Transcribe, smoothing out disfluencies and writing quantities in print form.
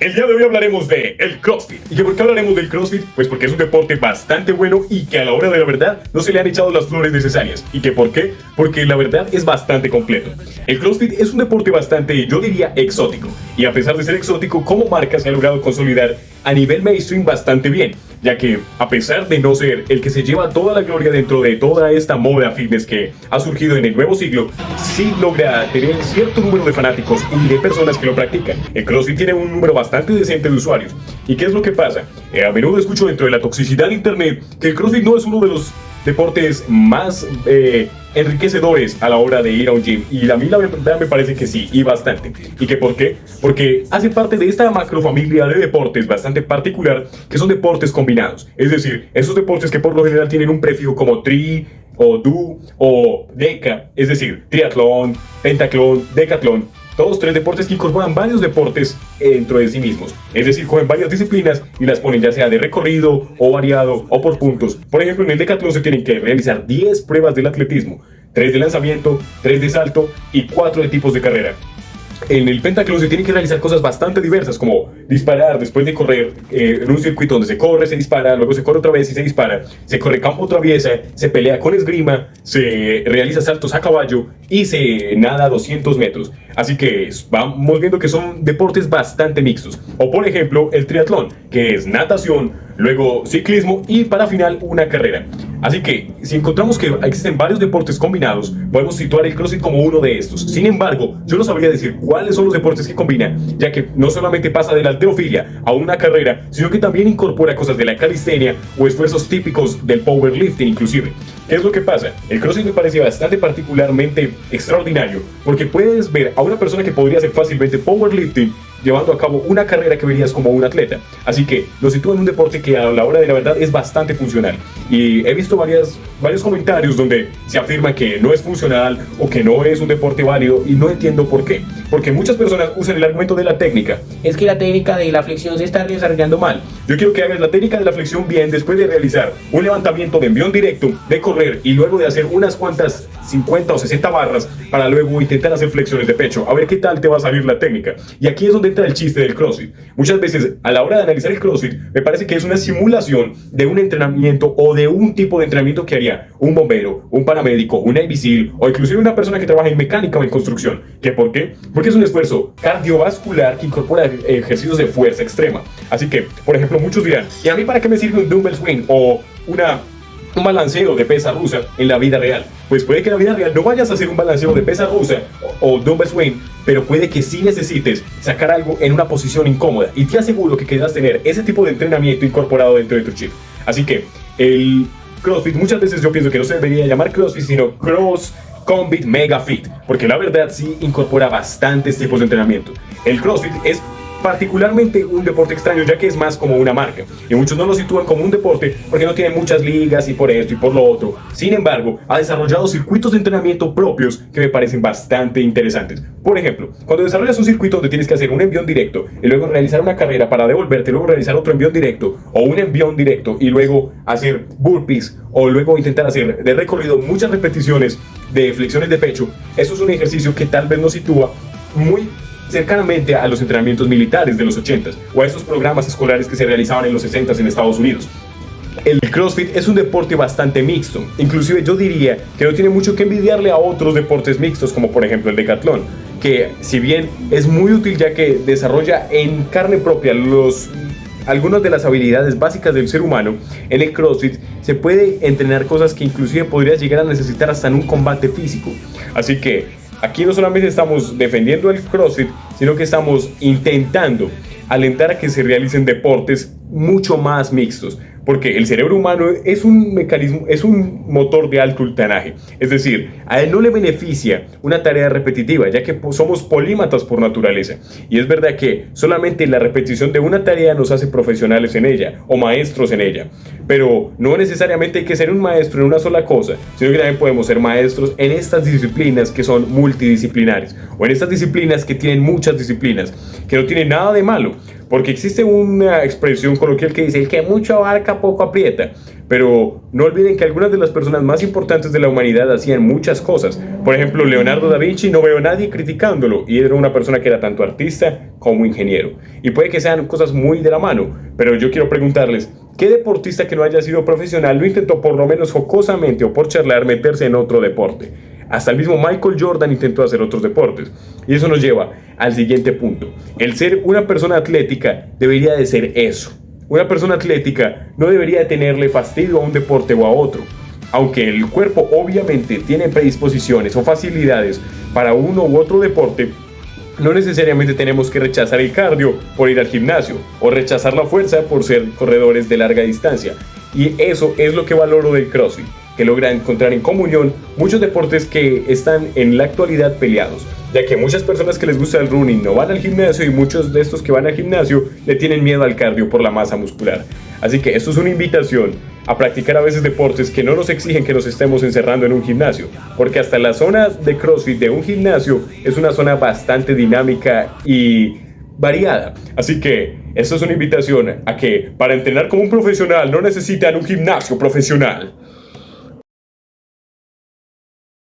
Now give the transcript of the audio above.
El día de hoy hablaremos de el CrossFit. ¿Y por qué hablaremos del CrossFit? Pues porque es un deporte bastante bueno y que a la hora de la verdad no se le han echado las flores necesarias. ¿Y que por qué? Porque la verdad es bastante completo. El CrossFit es un deporte bastante, yo diría, exótico. Y a pesar de ser exótico, como marca se ha logrado consolidar a nivel mainstream bastante bien, ya que a pesar de no ser el que se lleva toda la gloria dentro de toda esta moda fitness que ha surgido en el nuevo siglo, sí logra tener cierto número de fanáticos y de personas que lo practican. El CrossFit tiene un número bastante decente de usuarios. ¿Y qué es lo que pasa? A menudo escucho dentro de la toxicidad de internet que el CrossFit no es uno de los deportes más enriquecedores a la hora de ir a un gym, y a mí la verdad me parece que sí, y bastante. ¿Y que por qué? Porque hace parte de esta macrofamilia de deportes bastante particular, que son deportes combinados, es decir, esos deportes que por lo general tienen un prefijo como tri o du o deca, es decir, triatlón, pentatlón, decatlón. Todos tres deportes que incorporan varios deportes dentro de sí mismos. Es decir, cogen varias disciplinas y las ponen ya sea de recorrido o variado o por puntos. Por ejemplo, en el decatlón se tienen que realizar 10 pruebas del atletismo, 3 de lanzamiento, 3 de salto y 4 de tipos de carrera. En el pentatlón se tienen que realizar cosas bastante diversas, como disparar después de correr en un circuito donde se corre, se dispara, luego se corre otra vez y se dispara, se corre campo traviesa, se pelea con esgrima, se realiza saltos a caballo y se nada 200 metros. Así que vamos viendo que son deportes bastante mixtos. O por ejemplo el triatlón, que es natación, luego ciclismo y para final una carrera. Así que si encontramos que existen varios deportes combinados, podemos situar el CrossFit como uno de estos. Sin embargo, yo no sabría decir cuáles son los deportes que combina, ya que no solamente pasa de la halterofilia a una carrera, sino que también incorpora cosas de la calistenia o esfuerzos típicos del powerlifting inclusive. ¿Qué es lo que pasa? El CrossFit me parece bastante particularmente extraordinario, porque puedes ver a una persona que podría hacer fácilmente powerlifting llevando a cabo una carrera que verías como un atleta. Así que lo sitúo en un deporte que a la hora de la verdad es bastante funcional. Y he visto varios comentarios donde se afirma que no es funcional o que no es un deporte válido, y no entiendo por qué. Porque muchas personas usan el argumento de la técnica. Es que la técnica de la flexión se está desarrollando mal. Yo quiero que hagas la técnica de la flexión bien después de realizar un levantamiento de envión directo, de correr y luego de hacer unas cuantas 50 o 60 barras para luego intentar hacer flexiones de pecho. A ver qué tal te va a salir la técnica. Y aquí es donde entra el chiste del CrossFit. Muchas veces a la hora de analizar el CrossFit me parece que es una simulación de un entrenamiento o de un tipo de entrenamiento que haría un bombero, un paramédico, un Navy SEAL o inclusive una persona que trabaja en mecánica o en construcción. ¿Qué por qué? Porque es un esfuerzo cardiovascular que incorpora ejercicios de fuerza extrema. Así que, por ejemplo, muchos dirán, ¿y a mí para qué me sirve un dumbbell swing o un balanceo de pesa rusa en la vida real? Pues puede que en la vida real no vayas a hacer un balanceo de pesa rusa o dumbbell swing, pero puede que sí necesites sacar algo en una posición incómoda, y te aseguro que querrás tener ese tipo de entrenamiento incorporado dentro de tu chip. Así que el CrossFit, muchas veces yo pienso que no se debería llamar CrossFit, sino Cross Combat Mega Fit, porque la verdad sí incorpora bastantes tipos de entrenamiento. El CrossFit es particularmente un deporte extraño, ya que es más como una marca, y muchos no lo sitúan como un deporte porque no tiene muchas ligas y por esto y por lo otro. Sin embargo, ha desarrollado circuitos de entrenamiento propios que me parecen bastante interesantes. Por ejemplo, cuando desarrollas un circuito donde tienes que hacer un envión directo y luego realizar una carrera para devolverte, luego realizar otro envión directo o un envión directo y luego hacer burpees o luego intentar hacer de recorrido muchas repeticiones de flexiones de pecho, eso es un ejercicio que tal vez nos sitúa muy cercanamente a los entrenamientos militares de los 80s o a esos programas escolares que se realizaban en los 60s en Estados Unidos. El CrossFit es un deporte bastante mixto, inclusive yo diría que no tiene mucho que envidiarle a otros deportes mixtos como por ejemplo el decatlón, que si bien es muy útil ya que desarrolla en carne propia algunas de las habilidades básicas del ser humano, en el CrossFit se puede entrenar cosas que inclusive podrías llegar a necesitar hasta en un combate físico. Así que aquí no solamente estamos defendiendo el CrossFit, sino que estamos intentando alentar a que se realicen deportes mucho más mixtos, porque el cerebro humano es un mecanismo, es un motor de alto voltaje. Es decir, a él no le beneficia una tarea repetitiva, ya que somos polímatas por naturaleza. Y es verdad que solamente la repetición de una tarea nos hace profesionales en ella o maestros en ella. Pero no necesariamente hay que ser un maestro en una sola cosa, sino que también podemos ser maestros en estas disciplinas que son multidisciplinares, o en estas disciplinas que tienen muchas disciplinas, que no tienen nada de malo. porque existe una expresión coloquial que dice: el que mucho abarca poco aprieta. Pero no olviden que algunas de las personas más importantes de la humanidad hacían muchas cosas. Por ejemplo, Leonardo da Vinci, no veo a nadie criticándolo, y era una persona que era tanto artista como ingeniero. Y puede que sean cosas muy de la mano, pero yo quiero preguntarles: ¿qué deportista que no haya sido profesional no intentó por lo menos jocosamente o por charlar meterse en otro deporte? Hasta el mismo Michael Jordan intentó hacer otros deportes. Y eso nos lleva al siguiente punto. El ser una persona atlética debería de ser eso. Una persona atlética no debería tenerle fastidio a un deporte o a otro. Aunque el cuerpo obviamente tiene predisposiciones o facilidades para uno u otro deporte, no necesariamente tenemos que rechazar el cardio por ir al gimnasio o rechazar la fuerza por ser corredores de larga distancia. Y eso es lo que valoro del CrossFit, que logra encontrar en comunión muchos deportes que están en la actualidad peleados, ya que muchas personas que les gusta el running no van al gimnasio y muchos de estos que van al gimnasio le tienen miedo al cardio por la masa muscular. Así que esto es una invitación a practicar a veces deportes que no nos exigen que nos estemos encerrando en un gimnasio, porque hasta la zona de CrossFit de un gimnasio es una zona bastante dinámica y variada. Así que esto es una invitación a que para entrenar como un profesional no necesitan un gimnasio profesional.